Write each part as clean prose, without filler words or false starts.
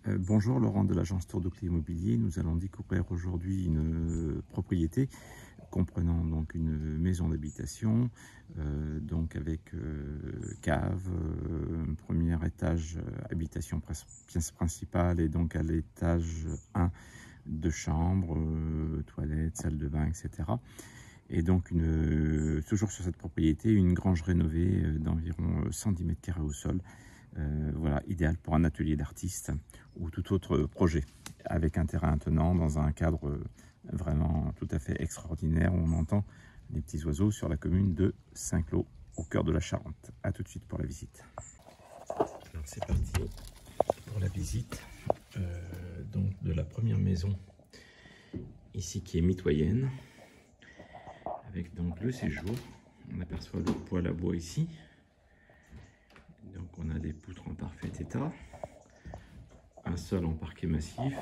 Bonjour, Laurent de l'agence Tour de Clé Immobilier. Nous allons découvrir aujourd'hui une propriété comprenant donc une maison d'habitation, donc avec cave, premier étage habitation pièce principale, et donc à l'étage 1 deux chambres, toilettes, salle de bain, etc. Et donc toujours sur cette propriété, une grange rénovée d'environ 110 mètres carrés au sol. Voilà, idéal pour un atelier d'artiste ou tout autre projet, avec un terrain attenant dans un cadre vraiment tout à fait extraordinaire où on entend les petits oiseaux sur la commune de Saint-Cloud, au cœur de la Charente. A tout de suite pour la visite. Alors c'est parti pour la visite donc de la première maison ici qui est mitoyenne, avec donc le séjour. On aperçoit le poêle à bois ici. Donc on a des poutres en parfait état, un sol en parquet massif,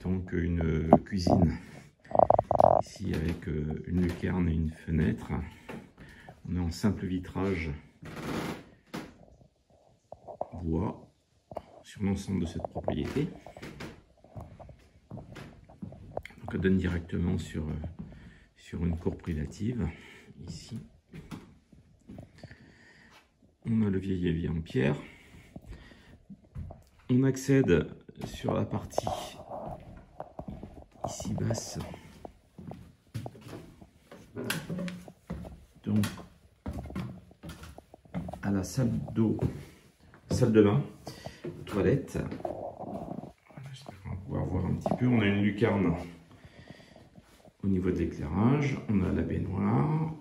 donc une cuisine ici avec une lucarne et une fenêtre. On est en simple vitrage bois sur l'ensemble de cette propriété. Donc on donne directement sur une cour privative ici. On a le vieil évier en pierre. On accède sur la partie ici basse, donc à la salle d'eau, salle de bain, toilette. Voilà, j'espère qu'on va pouvoir voir un petit peu. On a une lucarne au niveau de l'éclairage. On a la baignoire,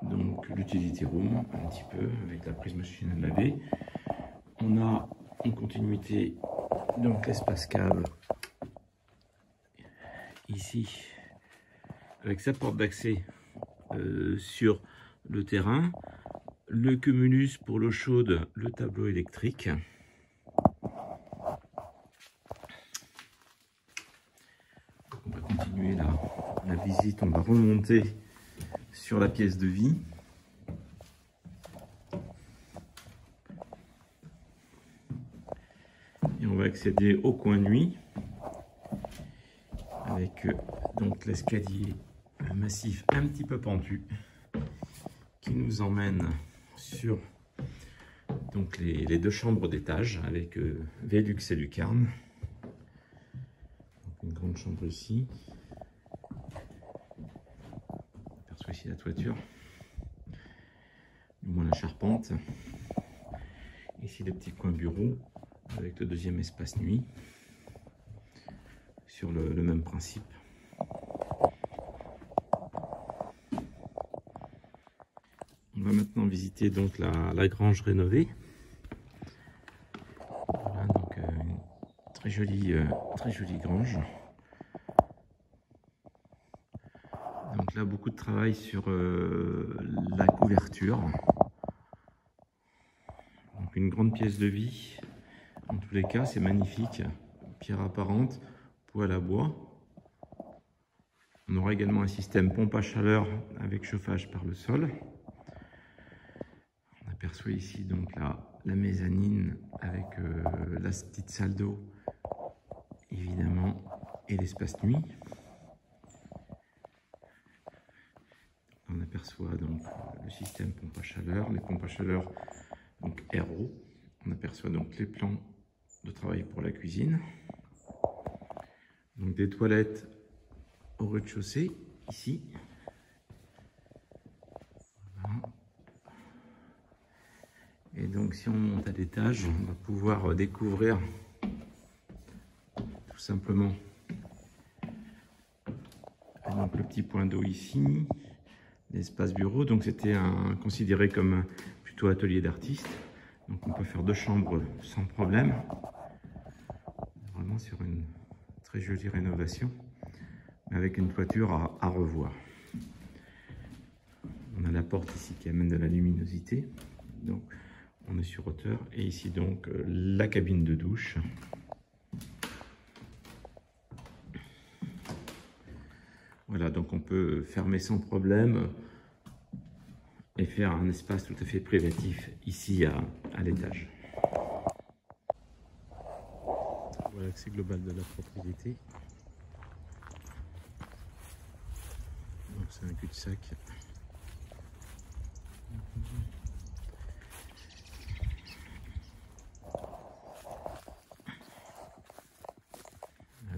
donc l'utility room un petit peu avec la prise machine à laver. On a en continuité donc l'espace cave ici avec sa porte d'accès sur le terrain, le cumulus pour l'eau chaude, le tableau électrique. On va continuer la visite, on va remonter sur la pièce de vie. Et on va accéder au coin nuit avec donc l'escalier massif un petit peu pentu qui nous emmène sur donc les deux chambres d'étage avec Velux et lucarne. Donc une grande chambre ici. On aperçoit ici la toiture, du moins la charpente. Ici les petits coins bureaux avec le deuxième espace nuit sur le même principe. On va maintenant visiter donc la grange rénovée. Voilà, donc une très jolie grange. Donc là, beaucoup de travail sur la couverture. Donc une grande pièce de vie. En tous les cas, c'est magnifique. Pierre apparente, poêle à bois. On aura également un système pompe à chaleur avec chauffage par le sol. On aperçoit ici donc la mezzanine avec la petite salle d'eau évidemment et l'espace nuit. On aperçoit donc le système pompe à chaleur, les pompes à chaleur donc RO. On aperçoit donc les plans de travail pour la cuisine. Donc des toilettes au rez-de-chaussée ici. Voilà. Et donc si on monte à l'étage, on va pouvoir découvrir tout simplement donc le petit point d'eau ici, l'espace bureau. Donc c'était considéré comme plutôt atelier d'artiste. Donc on peut faire deux chambres sans problème. Vraiment sur une très jolie rénovation, mais avec une toiture à revoir. On a la porte ici qui amène de la luminosité. Donc on est sur hauteur. Et ici donc la cabine de douche. Voilà, donc on peut fermer sans problème et faire un espace tout à fait privatif ici à l'étage. l'accès global de la propriété. Donc c'est un cul-de-sac.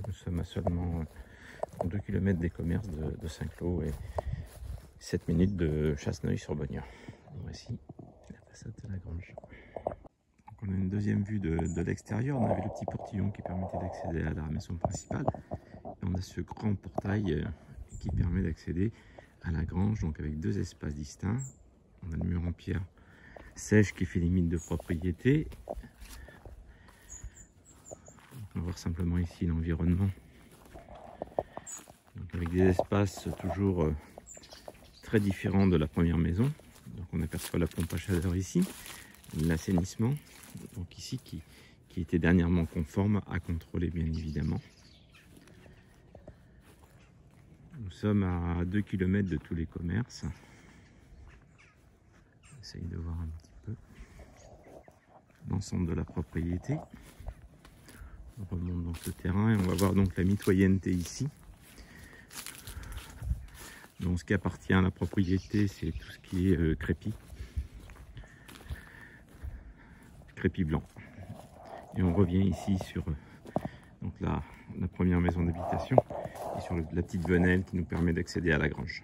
Nous sommes à seulement 2 km des commerces de Saint-Cloud et 7 minutes de Chasseneuil-sur-Bognan. Voici la façade de la grange. Donc on a une deuxième vue de l'extérieur. On avait le petit portillon qui permettait d'accéder à la maison principale. Et on a ce grand portail qui permet d'accéder à la grange, donc avec deux espaces distincts. On a le mur en pierre sèche qui fait limite de propriété. On va voir simplement ici l'environnement. Avec des espaces toujours très différents de la première maison. Donc on aperçoit la pompe à chaleur ici, l'assainissement, donc ici qui était dernièrement conforme à contrôler bien évidemment. Nous sommes à 2 km de tous les commerces. J'essaye de voir un petit peu l'ensemble de la propriété. On remonte dans ce terrain et on va voir donc la mitoyenneté ici. Donc ce qui appartient à la propriété, c'est tout ce qui est crépi blanc. Et on revient ici sur donc la première maison d'habitation et sur la petite venelle qui nous permet d'accéder à la grange.